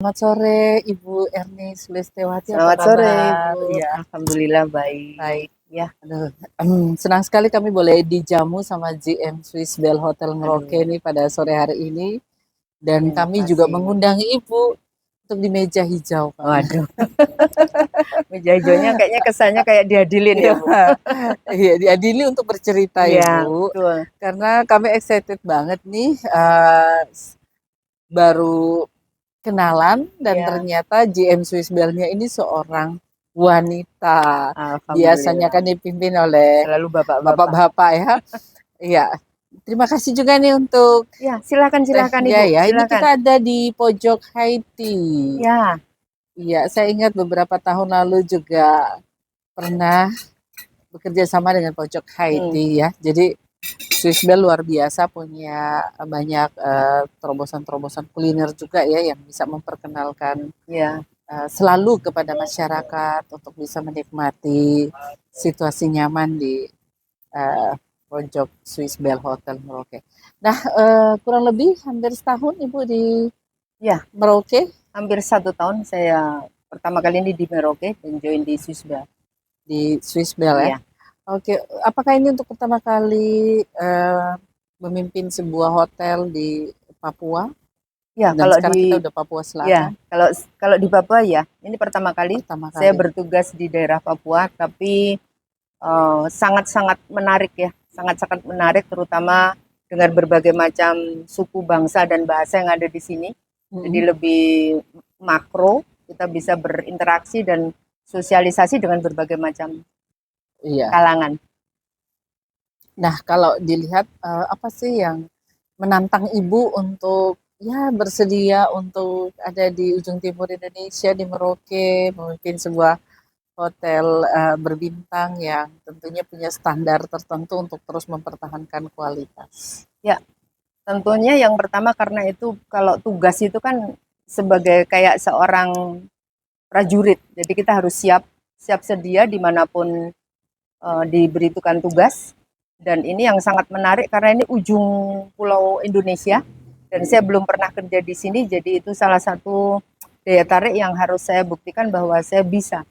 Selamat sore Ibu Erni Sulistewati, apa Selamat sore, kabar? Ibu. Ya, Alhamdulillah baik. baik. Ya, Aduh, senang sekali kami boleh dijamu sama GM Swiss Bell Hotel Merauke aduh, nih pada sore hari ini. Dan terima kami juga kasih. mengundang Ibu untuk di meja hijau kami. Waduh, meja hijaunya kayaknya kesannya kayak diadilin ya, Iya, Bu. iya, diadili untuk bercerita Iya, Ibu. betul. Karena kami excited banget nih, baru kenalan dan Iya, ternyata GM Swiss Bell-nya ini seorang wanita. Biasanya alhamdulillah. kan dipimpin oleh Selalu bapak-bapak. bapak-bapak ya. Iya. Terima kasih juga nih untuk Ya, silakan silakan tehnya Ibu, ya. Ini silakan. kita ada di pojok Haiti. Ya, Iya, saya ingat beberapa tahun lalu juga pernah bekerja sama dengan pojok hmm, Haiti ya. Jadi Swiss Bell luar biasa punya banyak terobosan-terobosan kuliner juga ya yang bisa memperkenalkan ya, selalu kepada masyarakat untuk bisa menikmati situasi nyaman di uh, pojok Swiss Bell Hotel Merauke. Nah, kurang lebih hampir setahun Ibu di ya. Merauke, Hampir 1 tahun saya pertama kali ini di Merauke dan join di Swissbell. di Swiss Bell ya. Iya, Oke, apakah ini untuk pertama kali memimpin sebuah hotel di Papua? ya. Dan sekarang kita udah Papua Ya, Selatan, kalau kalau di Papua ya, ini pertama kali pertama saya kali. bertugas di daerah Papua, tapi sangat-sangat menarik ya, sangat-sangat menarik, terutama dengan berbagai macam suku bangsa dan bahasa yang ada di sini. Jadi Mm-mm. lebih makro, kita bisa berinteraksi dan sosialisasi dengan berbagai macam Iya. kalangan. Nah, kalau dilihat apa sih yang menantang Ibu untuk ya bersedia untuk ada di ujung timur Indonesia di Merauke memimpin sebuah hotel berbintang yang tentunya punya standar tertentu untuk terus mempertahankan kualitas. Ya, tentunya yang pertama karena itu kalau tugas itu kan sebagai kayak seorang prajurit, jadi kita harus siap siap sedia dimanapun diberitukan tugas. Dan ini yang sangat menarik karena ini ujung pulau Indonesia dan saya belum pernah kerja di sini, jadi itu salah satu daya tarik yang harus saya buktikan bahwa saya bisa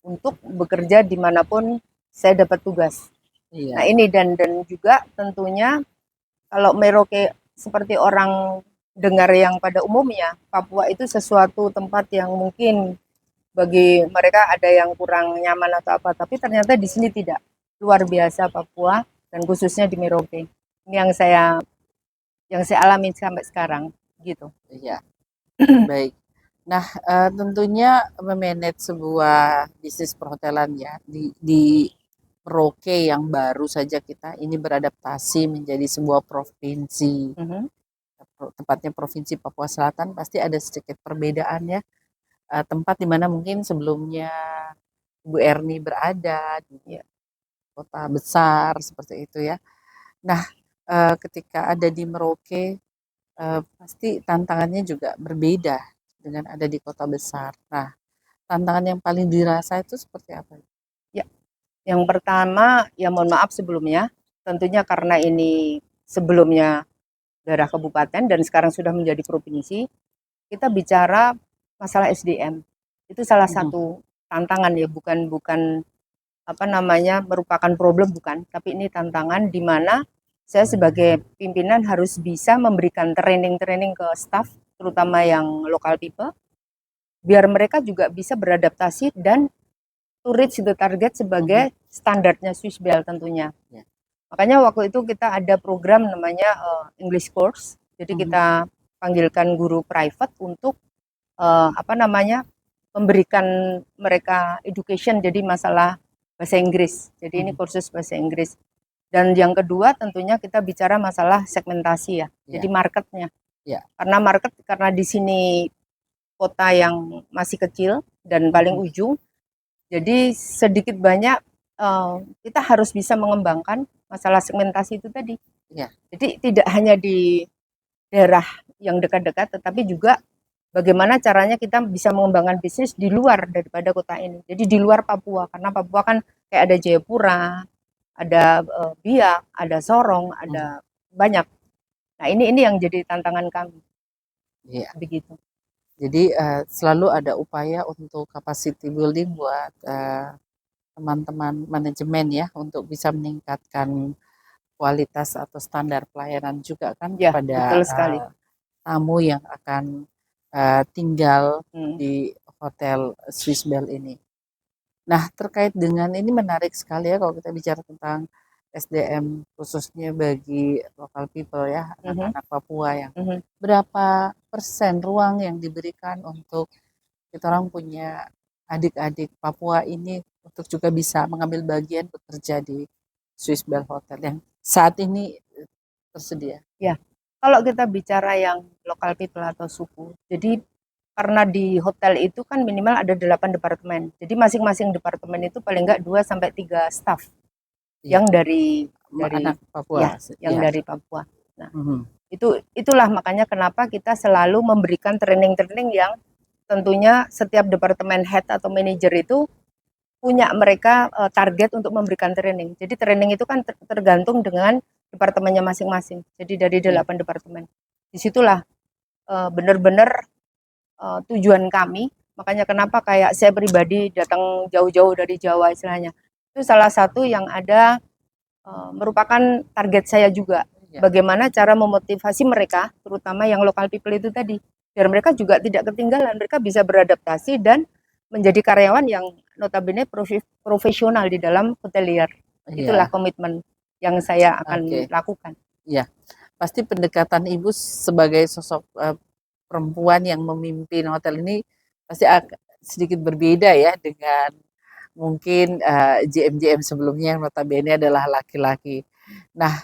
untuk bekerja dimanapun saya dapat tugas. Nah Iya, ini dan juga tentunya kalau Merauke seperti orang dengar yang pada umumnya, Papua itu sesuatu tempat yang mungkin bagi mereka ada yang kurang nyaman atau apa, tapi ternyata di sini tidak. Luar biasa Papua dan khususnya di Merauke. Ini yang saya alami sampai sekarang gitu. iya, baik. Nah, tentunya memanage sebuah bisnis perhotelan ya di Merauke yang baru saja kita ini beradaptasi menjadi sebuah provinsi, Mhm. tepatnya Provinsi Papua Selatan, pasti ada sedikit perbedaan ya. Tempat di mana mungkin sebelumnya Bu Erni berada di Ya, kota besar seperti itu ya. Nah, ketika ada di Merauke, pasti tantangannya juga berbeda dengan ada di kota besar. Nah, tantangan yang paling dirasa itu seperti apa? ya. Yang pertama, ya mohon maaf sebelumnya, tentunya karena ini sebelumnya daerah kabupaten dan sekarang sudah menjadi provinsi, kita bicara masalah SDM. Itu salah Mhm, satu tantangan ya, bukan bukan apa namanya merupakan problem bukan, tapi ini tantangan di mana saya sebagai pimpinan harus bisa memberikan training-training ke staff, terutama yang lokal people, biar mereka juga bisa beradaptasi dan to reach the target mhm, sebagai standarnya Swiss Bell tentunya. ya, Makanya waktu itu kita ada program namanya English course. Jadi mhm, kita panggilkan guru private untuk apa namanya memberikan mereka education jadi masalah bahasa Inggris. Jadi ini mhm, kursus bahasa Inggris. Dan yang kedua tentunya kita bicara masalah segmentasi ya. Jadi ya, marketnya. ya, Karena di sini kota yang masih kecil dan paling mhm, ujung. Jadi sedikit banyak kita harus bisa mengembangkan masalah segmentasi itu tadi. ya, Jadi tidak hanya di daerah yang dekat-dekat, tetapi juga bagaimana caranya kita bisa mengembangkan bisnis di luar daripada kota ini. Jadi di luar Papua, karena Papua kan kayak ada Jayapura, ada Biak, ada Sorong, mhm, ada banyak. Nah ini yang jadi tantangan kami, iya. begitu. Jadi selalu ada upaya untuk capacity building buat teman-teman manajemen ya untuk bisa meningkatkan kualitas atau standar pelayanan juga kan Ya, kepada betul sekali. tamu yang akan tinggal Hmm. di hotel Swiss Bell ini. Nah, terkait dengan ini menarik sekali ya kalau kita bicara tentang SDM khususnya bagi local people ya, Mhm, anak-anak Papua yang mhm. berapa persen ruang yang diberikan untuk kita orang punya adik-adik Papua ini untuk juga bisa mengambil bagian bekerja di Swiss Bell Hotel yang saat ini tersedia. Ya, kalau kita bicara yang local people atau suku, jadi karena di hotel itu kan minimal ada 8 departemen. Jadi masing-masing departemen itu paling enggak 2 sampai 3 staff Iya, yang dari anak Papua. ya, yang Ya. dari Papua. Nah, Mhm. itulah makanya kenapa kita selalu memberikan training-training yang tentunya setiap departemen head atau manager itu punya mereka target untuk memberikan training. Jadi training itu kan tergantung dengan departemennya masing-masing. Jadi dari Ya. 8 departemen. Disitulah benar-benar tujuan kami. Makanya kenapa kayak saya pribadi datang jauh-jauh dari Jawa istilahnya. Itu salah satu yang ada merupakan target saya juga. Ya. Bagaimana cara memotivasi mereka, terutama yang local people itu tadi, biar mereka juga tidak ketinggalan, mereka bisa beradaptasi dan menjadi karyawan yang notabene profesional di dalam hotelier. Itulah Iya. komitmen yang saya akan Oke. lakukan. Ya. Pasti pendekatan Ibu sebagai sosok perempuan yang memimpin hotel ini pasti sedikit berbeda ya dengan mungkin JM-JM sebelumnya yang notabene adalah laki-laki. Nah,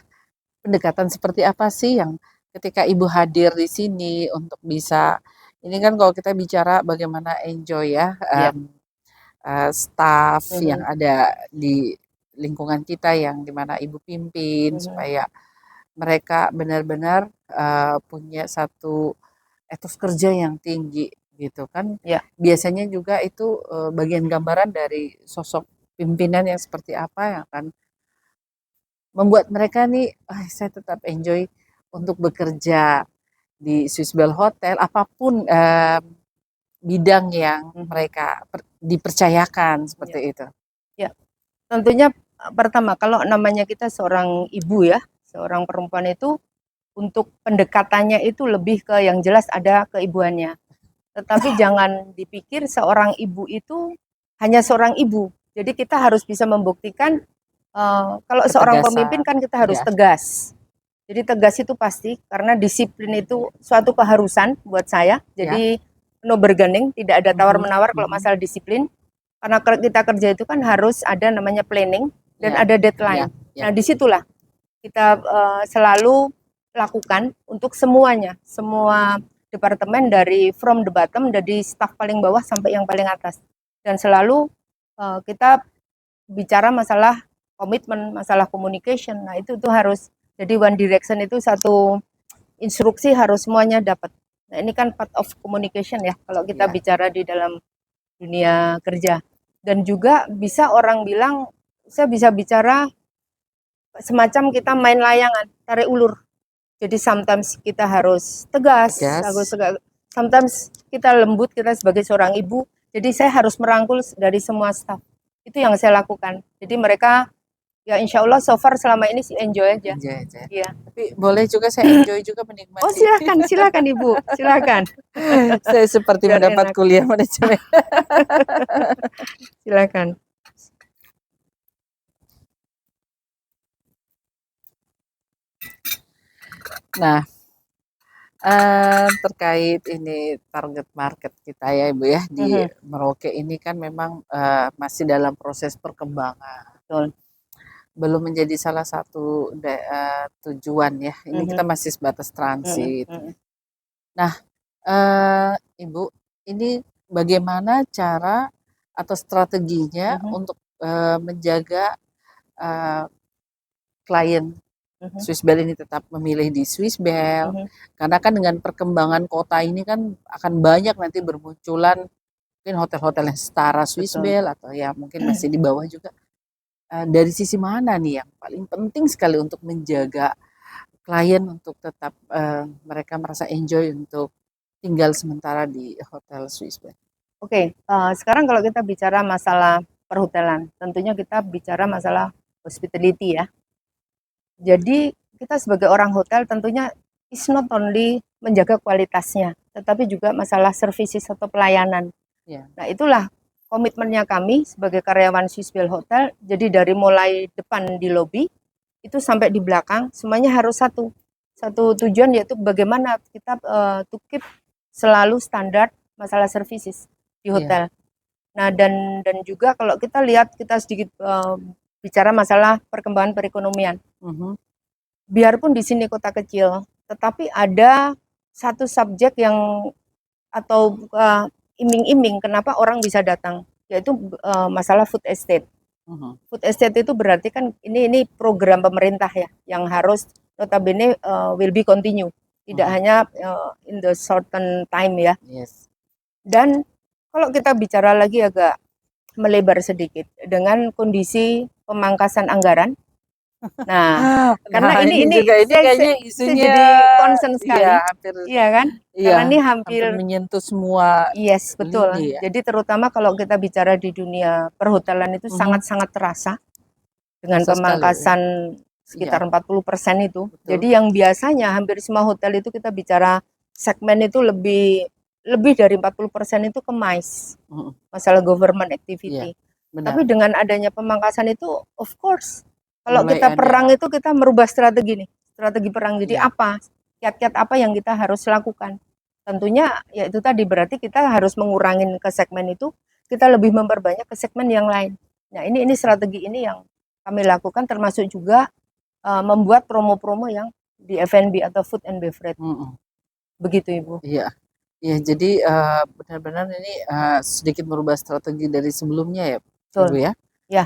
pendekatan seperti apa sih yang ketika Ibu hadir di sini untuk bisa ini kan kalau kita bicara bagaimana enjoy ya Ya. staff yang Mhm, ada di lingkungan kita yang dimana Ibu pimpin mhm. supaya mereka benar-benar punya satu etos kerja yang tinggi gitu kan. Ya, Biasanya juga itu bagian gambaran dari sosok pimpinan yang seperti apa yang akan membuat mereka nih, saya tetap enjoy untuk bekerja di Swiss Bell Hotel, apapun bidang yang mhm, mereka dipercayakan ya, seperti itu. ya. Tentunya pertama kalau namanya kita seorang ibu ya, seorang perempuan itu untuk pendekatannya itu lebih ke yang jelas ada keibuannya. Tetapi jangan dipikir seorang ibu itu hanya seorang ibu. Jadi kita harus bisa membuktikan kalau seorang pemimpin Ketegasan, kan kita harus ya, tegas. Jadi tegas itu pasti karena disiplin itu suatu keharusan buat saya. ya, Jadi no bargaining, tidak ada tawar mhm, menawar kalau mhm, masalah disiplin. Karena kita kerja itu kan harus ada namanya planning dan ya, ada ya, deadline. ya, Nah disitulah kita selalu lakukan untuk semuanya, semua departemen dari from the bottom, dari staff paling bawah sampai yang paling atas. Dan selalu kita bicara masalah komitmen, masalah communication. Nah itu tuh harus jadi one direction itu satu instruksi harus semuanya dapat. Nah ini kan part of communication ya kalau kita ya, bicara di dalam dunia kerja. Dan juga bisa orang bilang saya bisa bicara semacam kita main layangan, tarik ulur. Jadi sometimes kita harus tegas, harus tegas, tegas. Sometimes kita lembut, kita sebagai seorang ibu. Jadi saya harus merangkul dari semua staff. Itu yang saya lakukan. Jadi mereka ya insya Allah so far selama ini sih enjoy aja. enjoy aja. Iya. Tapi boleh juga saya enjoy juga Oh menikmati. silahkan, silahkan ibu, silahkan. Saya seperti Biar mendapat enak, kuliah manajemen. silahkan. Nah, terkait ini target market kita ya Ibu ya di Mhm, Merauke ini kan memang masih dalam proses perkembangan. betul. Belum menjadi salah satu tujuan ya. Ini kita Mhm, masih sebatas mhm, transit. mhm, Nah, Ibu, ini bagaimana cara atau strateginya mhm, untuk menjaga eh, klien mhm, Swiss Bell ini tetap memilih di Swiss Bell? mhm, Karena kan dengan perkembangan kota ini kan akan banyak nanti bermunculan mungkin hotel-hotel yang setara Swiss betul. Bell atau ya mungkin masih di bawah juga. Dari sisi mana nih yang paling penting sekali untuk menjaga klien untuk tetap mereka merasa enjoy untuk tinggal sementara di Hotel Swiss Bell? Oke, sekarang kalau kita bicara masalah perhotelan, tentunya kita bicara masalah hospitality ya. Jadi kita sebagai orang hotel tentunya is not only menjaga kualitasnya, tetapi juga masalah services atau pelayanan. Ya. Nah itulah komitmennya kami sebagai karyawan Swiss Bell Hotel. Jadi dari mulai depan di lobi itu sampai di belakang semuanya harus satu tujuan, yaitu bagaimana kita to keep selalu standar masalah services di Iya. hotel. Nah dan juga kalau kita lihat, kita sedikit bicara masalah perkembangan perekonomian. Biarpun di sini kota kecil, tetapi ada satu subjek yang atau iming-iming kenapa orang bisa datang, yaitu masalah food estate. Food estate itu berarti kan ini program pemerintah ya, yang harus notabene will be continue, tidak hanya in the certain time ya. Yes. Dan kalau kita bicara lagi agak melebar sedikit dengan kondisi pemangkasan anggaran. Nah, karena ini juga ini kayaknya saya isunya jadi concern sekali. iya, hampir Iya kan? iya, Karena ini hampir hampir menyentuh semua yes, betul. lini ya. Jadi terutama kalau kita bicara di dunia perhotelan itu sangat-sangat terasa dengan Terasa sekali, pemangkasan sekitar 40% itu. Betul. Jadi yang biasanya hampir semua hotel itu kita bicara segmen itu lebih dari 40% itu ke MICE, masalah government activity. Benar. Tapi dengan adanya pemangkasan itu, of course, kalau Mulai kita ada- perang itu kita merubah strategi nih, strategi perang. Jadi Iya. apa? Kiat-kiat apa yang kita harus lakukan? Tentunya ya itu tadi, berarti kita harus mengurangin ke segmen itu, kita lebih memperbanyak ke segmen yang lain. Nah ini strategi ini yang kami lakukan, termasuk juga membuat promo-promo yang di F&B atau food and beverage. Begitu Ibu. Iya. Ya, jadi benar-benar ini sedikit merubah strategi dari sebelumnya ya, Betul. Ibu ya. Ya.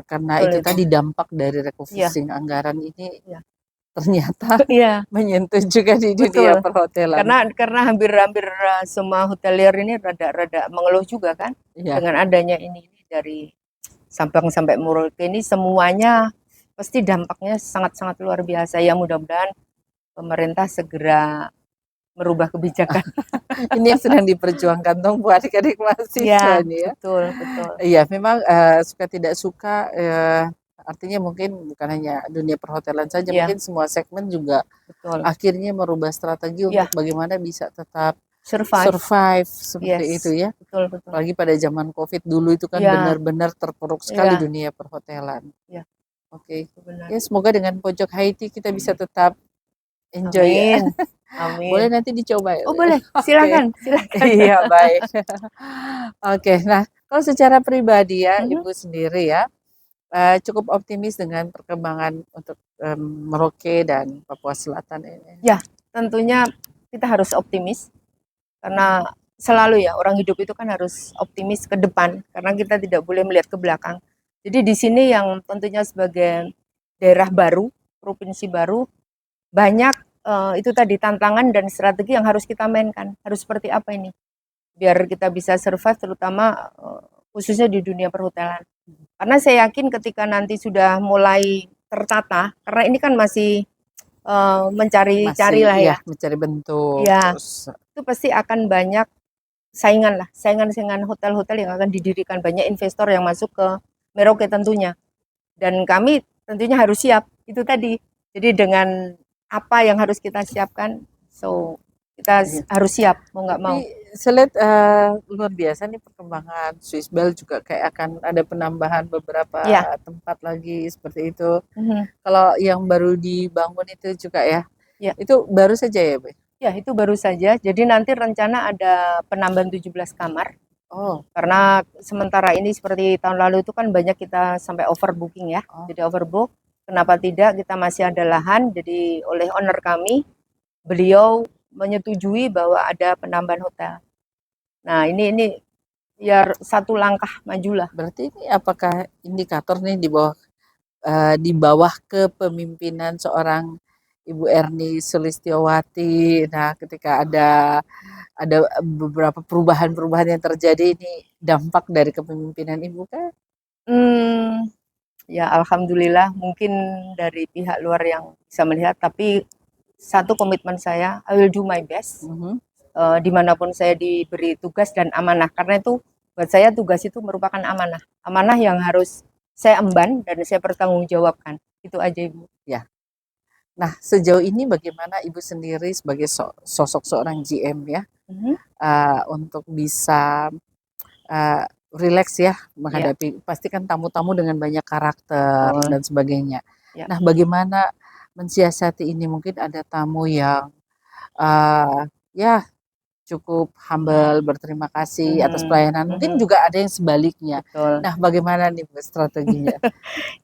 Karena Betul, itu Ibu. tadi dampak dari refocusing anggaran ini ternyata Iya. menyentuh juga di dunia Betul. perhotelan. Karena hampir semua hotelier ini rada mengeluh juga kan, dengan adanya ini dari Sabang sampai Merauke ini semuanya pasti dampaknya sangat-sangat luar biasa. Ya mudah-mudahan pemerintah segera merubah kebijakan. Ini yang sedang diperjuangkan dong buat adik-adik mahasiswa nih ya. Betul. Iya, memang suka tidak suka artinya mungkin bukan hanya dunia perhotelan saja, mungkin semua segmen juga akhirnya merubah strategi untuk bagaimana bisa tetap survive seperti itu ya. Betul. Apalagi pada zaman COVID dulu itu kan benar-benar terpuruk sekali dunia perhotelan. Oke. Ya, semoga dengan pojok Haiti kita bisa tetap enjoy ya. Amin. Boleh nanti dicoba ya? Oh boleh, silakan. Iya, baik. Oke, nah kalau secara pribadi ya, Ibu sendiri ya, cukup optimis dengan perkembangan untuk Merauke dan Papua Selatan ini? Ya, tentunya kita harus optimis, karena selalu ya orang hidup itu kan harus optimis ke depan, karena kita tidak boleh melihat ke belakang. Jadi di sini yang tentunya sebagai daerah baru, provinsi baru, banyak itu tadi tantangan dan strategi yang harus kita mainkan. Harus seperti apa ini biar kita bisa survive, terutama khususnya di dunia perhotelan. Karena saya yakin ketika nanti sudah mulai tertata, karena ini kan masih mencari-cari lah ya, mencari bentuk. Ya, itu pasti akan banyak saingan hotel-hotel yang akan didirikan, banyak investor yang masuk ke Merauke tentunya. Dan kami tentunya harus siap, itu tadi. Jadi dengan apa yang harus kita siapkan, so kita harus siap, mau nggak mau. Saya lihat luar biasa nih perkembangan Swiss Bell, juga kayak akan ada penambahan beberapa tempat lagi seperti itu. Kalau yang baru dibangun itu juga ya, itu baru saja ya, Bu? Ya, itu baru saja. Jadi nanti rencana ada penambahan 17 kamar. Karena sementara ini seperti tahun lalu itu kan banyak kita sampai overbooking ya. Jadi overbook. Kenapa tidak, kita masih ada lahan, jadi oleh owner kami, beliau menyetujui bahwa ada penambahan hotel. Nah ini ya satu langkah majulah. Berarti ini apakah indikator nih di bawah kepemimpinan seorang Ibu Erni Sulistiowati, nah ketika ada beberapa perubahan-perubahan yang terjadi, ini dampak dari kepemimpinan Ibu kan? Ya alhamdulillah, mungkin dari pihak luar yang bisa melihat, tapi satu komitmen saya, I will do my best dimanapun saya diberi tugas dan amanah. Karena itu buat saya tugas itu merupakan amanah. Amanah yang harus saya emban dan saya pertanggungjawabkan. Itu aja Ibu. Ya. Nah, sejauh ini bagaimana Ibu sendiri sebagai sosok seorang GM ya, untuk bisa rileks ya menghadapi pasti kan tamu-tamu dengan banyak karakter Betul. dan sebagainya. Ya. Nah, bagaimana mensiasati ini? Mungkin ada tamu yang ya cukup humble, berterima kasih atas pelayanan. Mungkin juga ada yang sebaliknya. Betul. Nah, bagaimana nih Bu strateginya?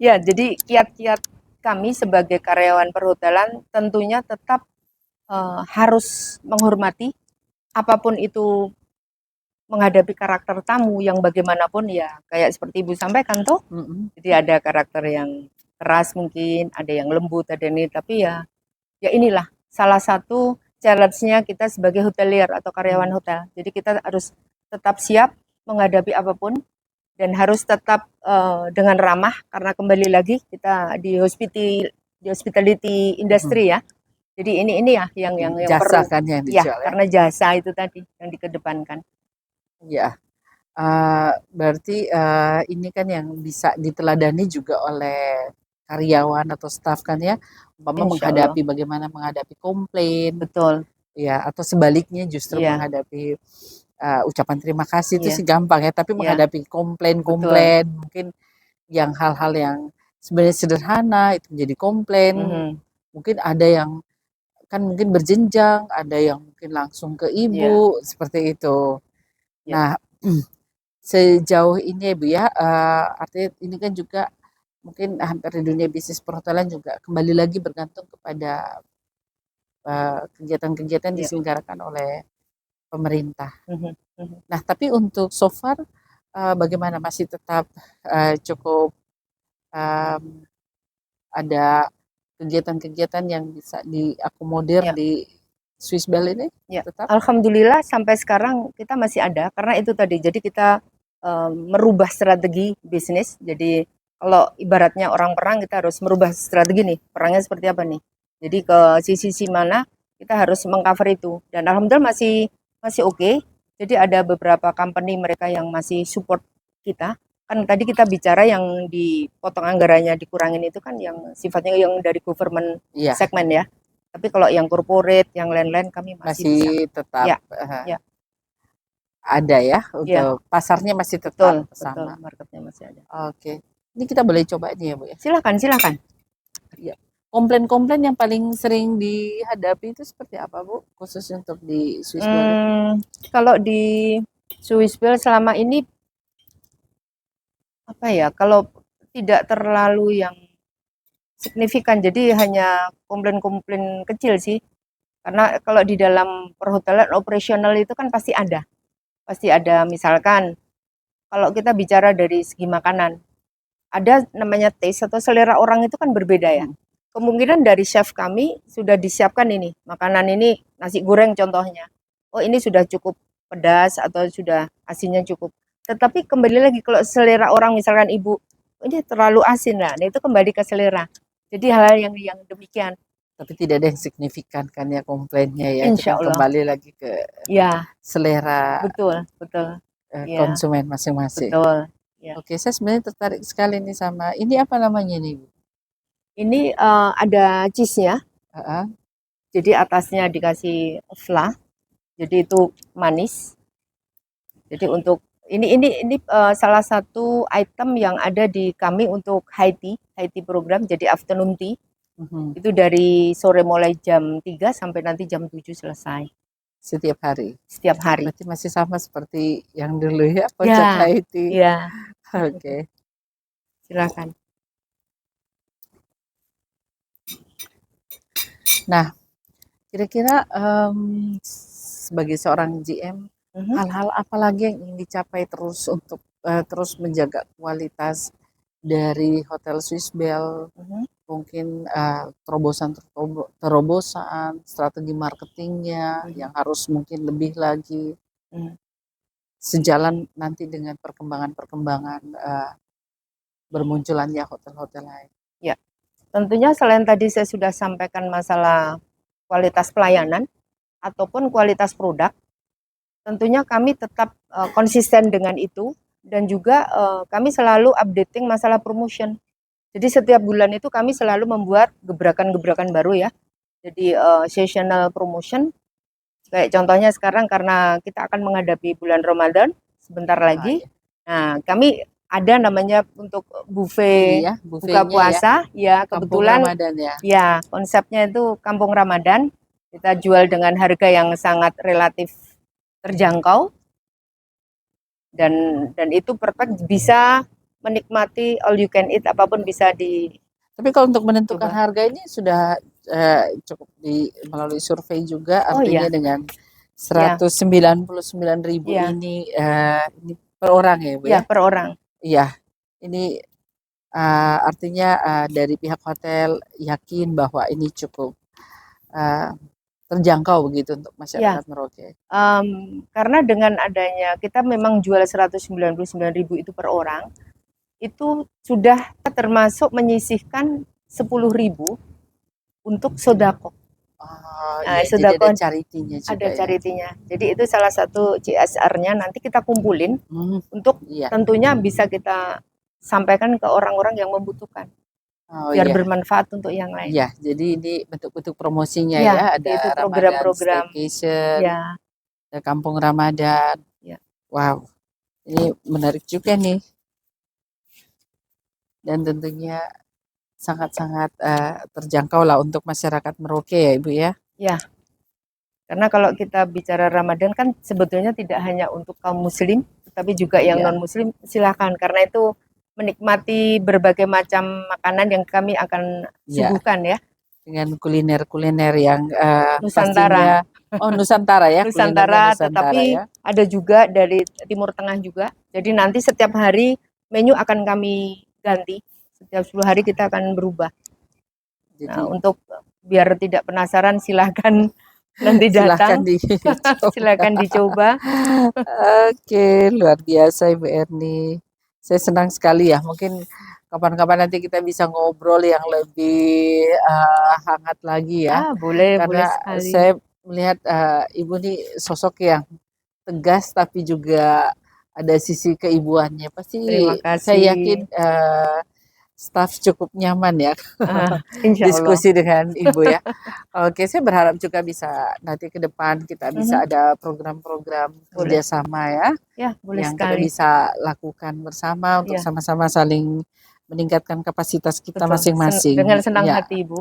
Ya, jadi kiat-kiat kami sebagai karyawan perhotelan tentunya tetap harus menghormati apapun itu, menghadapi karakter tamu yang bagaimanapun ya kayak seperti Ibu sampaikan tuh. Jadi ada karakter yang keras mungkin, ada yang lembut, ada ini, tapi ya inilah salah satu challenge-nya kita sebagai hotelier atau karyawan hotel. Jadi kita harus tetap siap menghadapi apapun dan harus tetap dengan ramah karena kembali lagi kita di hospitality industry ya. Jadi ini ya yang jasa perlu kan yang ya, dijual ya. karena jasa itu tadi yang dikedepankan. Ya, berarti ini kan yang bisa diteladani juga oleh karyawan atau staf kan ya, umpama Insya Allah. bagaimana menghadapi komplain, Betul. ya atau sebaliknya justru Iya. menghadapi ucapan terima kasih itu Iya. sih gampang ya, tapi Iya. menghadapi komplain mungkin yang hal-hal yang sebenarnya sederhana itu menjadi komplain, mungkin ada yang kan mungkin berjenjang, ada yang mungkin langsung ke ibu seperti itu. Nah, sejauh ini ya Bu ya, artinya ini kan juga mungkin hampir di dunia bisnis perhotelan juga kembali lagi bergantung kepada kegiatan-kegiatan diselenggarakan oleh pemerintah. Nah, tapi untuk so far bagaimana masih tetap cukup ada kegiatan-kegiatan yang bisa diakomodir di Swiss Bell ini? Tetap? Alhamdulillah sampai sekarang kita masih ada karena itu tadi. Jadi kita merubah strategi bisnis. Jadi kalau ibaratnya orang perang kita harus merubah strategi nih. Perangnya seperti apa nih? Jadi ke sisi mana kita harus mengcover itu. Dan alhamdulillah masih oke. Jadi ada beberapa company mereka yang masih support kita. Kan tadi kita bicara yang dipotong anggarannya dikurangin itu kan yang sifatnya yang dari government segmen ya. Tapi kalau yang corporate, yang lain-lain kami masih bisa. Tetap ada ya untuk pasarnya masih tetap sama. Betul, marketnya masih ada. Oke, ini kita boleh coba ini ya Bu ya? Silakan. Ya. Komplain-komplain yang paling sering dihadapi itu seperti apa Bu? Khusus untuk di Swiss Bell? Kalau di Swiss Bell selama ini apa ya? Kalau tidak terlalu yang signifikan, jadi hanya komplain-komplain kecil sih. Karena kalau di dalam perhotelan operasional itu kan pasti ada misalkan kalau kita bicara dari segi makanan, ada namanya taste atau selera orang itu kan berbeda ya. Kemungkinan dari chef kami sudah disiapkan ini, makanan ini nasi goreng contohnya. Oh ini sudah cukup pedas atau sudah asinnya cukup. Tetapi kembali lagi kalau selera orang misalkan ibu, ini terlalu asin lah, nah itu kembali ke selera. Jadi hal-hal yang demikian. Tapi tidak ada yang signifikan kan ya komplainnya ya. Insya Allah. Kembali lagi ke selera betul. konsumen masing-masing. Betul. Oke, saya sebenarnya tertarik sekali nih sama ini apa namanya nih Bu? Ini ada cheese-nya. Jadi atasnya dikasih flan. Jadi itu manis. Jadi untuk ini salah satu item yang ada di kami untuk high tea program. Jadi afternoon tea. Itu dari sore mulai jam 3 sampai nanti jam 7 selesai. Setiap hari? Setiap hari. Berarti masih sama seperti yang dulu ya, pojok high tea. Iya. Oke. Silakan. Nah, kira-kira sebagai seorang GM, hal-hal apa lagi yang ingin dicapai terus untuk terus menjaga kualitas dari Hotel Swiss Bell? Mungkin terobosan, strategi marketingnya yang harus mungkin lebih lagi sejalan nanti dengan perkembangan bermunculannya hotel-hotel lain. Ya, tentunya selain tadi saya sudah sampaikan masalah kualitas pelayanan, ataupun kualitas produk, tentunya kami tetap konsisten dengan itu, dan juga kami selalu updating masalah promotion. Jadi setiap bulan itu kami selalu membuat gebrakan-gebrakan baru ya. Jadi seasonal promotion, kayak contohnya sekarang karena kita akan menghadapi bulan Ramadan sebentar lagi. iya. Nah, kami ada namanya untuk buffet Iya, buka buffetnya ya, puasa ya, Kampung kebetulan Ramadan ya. ya konsepnya itu Kampung Ramadan. Kita jual dengan harga yang sangat relatif terjangkau, dan itu perfect, bisa menikmati all you can eat, apapun bisa dicoba. Tapi kalau untuk menentukan harga ini sudah cukup melalui survei juga, Oh artinya iya, dengan ya, 199.000 ya, ini per orang ya, Bu ya ya? per orang. Iya, ini artinya dari pihak hotel yakin bahwa ini cukup terjangkau begitu untuk Ya, masyarakat Merauke. karena dengan adanya kita memang jual 199.000 itu per orang, itu sudah termasuk menyisihkan 10.000 untuk sodako. Oh Nah, iya, jadi sodako ada charity-nya ada juga ya. charity-nya. Jadi itu salah satu CSR-nya, nanti kita kumpulin untuk Iya. tentunya bisa kita sampaikan ke orang-orang yang membutuhkan. Oh Biar iya. bermanfaat untuk yang lain. Iya, jadi ini bentuk-bentuk promosinya Ya, ya, ada itu Ramadan program-program. Staycation, Ya, ada Kampung Ramadan. ya. Wow, ini menarik juga nih. Dan tentunya sangat-sangat terjangkau lah untuk masyarakat Merauke ya Ibu ya. Ya, karena kalau kita bicara Ramadan kan sebetulnya tidak hanya untuk kaum muslim, tetapi juga yang Iya. non-muslim silakan, karena itu menikmati berbagai macam makanan yang kami akan Iya, suguhkan ya. dengan kuliner-kuliner yang Nusantara. pastinya, oh Nusantara ya, kulinernya Nusantara, Nusantara tetapi ya. ada juga dari Timur Tengah juga. Jadi nanti setiap hari menu akan kami ganti. Setiap 10 hari kita akan berubah. Jadi Nah, untuk biar tidak penasaran silahkan nanti silahkan datang. dicoba. Silahkan dicoba. Oke, luar biasa Ibu Erni. Saya senang sekali ya. Mungkin kapan-kapan nanti kita bisa ngobrol yang lebih hangat lagi ya. Boleh Karena sekali. saya melihat Ibu nih sosok yang tegas tapi juga ada sisi keibuannya. Pasti Terima kasih. saya yakin staf cukup nyaman ya Insya Allah. diskusi dengan Ibu ya. Oke, saya berharap juga bisa nanti ke depan kita bisa ada program-program kerjasama ya, Ya, boleh yang sekali. kita bisa lakukan bersama untuk Ya. sama-sama saling meningkatkan kapasitas kita masing-masing. Dengan senang Ya. hati, Ibu.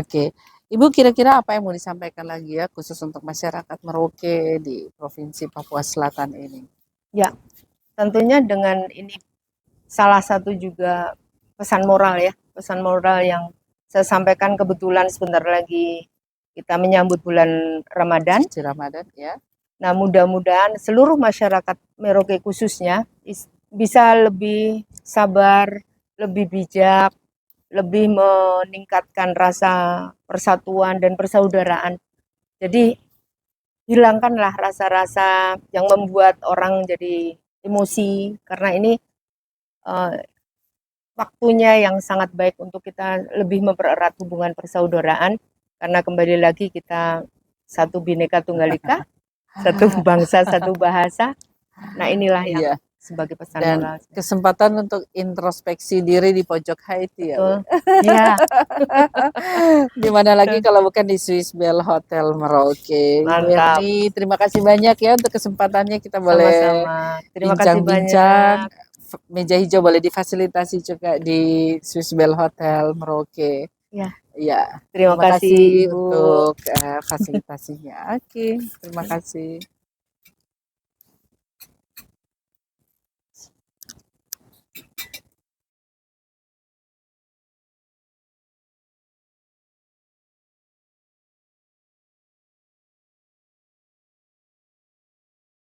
Oke, Ibu kira-kira apa yang mau disampaikan lagi ya khusus untuk masyarakat Merauke di Provinsi Papua Selatan ini? Ya, tentunya dengan ini salah satu juga pesan moral ya, pesan moral yang saya sampaikan, kebetulan sebentar lagi kita menyambut bulan Ramadan. Suci Ramadan ya. Nah, mudah-mudahan seluruh masyarakat Merauke khususnya bisa lebih sabar, lebih bijak, lebih meningkatkan rasa persatuan dan persaudaraan. Jadi hilangkanlah rasa-rasa yang membuat orang jadi emosi, karena ini waktunya yang sangat baik untuk kita lebih mempererat hubungan persaudaraan, karena kembali lagi kita satu Bhinneka Tunggal Ika, satu bangsa, satu bahasa. Nah, inilah yang sebagai pesan dan moral. kesempatan untuk introspeksi diri di pojok Haiti ya. Iya. Dimana lagi kalau bukan di Swiss Bell Hotel Merauke. Ibu Mantap. Erni, terima kasih banyak ya untuk kesempatannya, kita boleh Sama-sama. Terima kasih bincang-bincang. banyak. Meja hijau boleh difasilitasi juga di Swiss Bell Hotel Merauke. Ya. Ya. Terima kasih, Ibu. untuk fasilitasinya. Oke, terima kasih.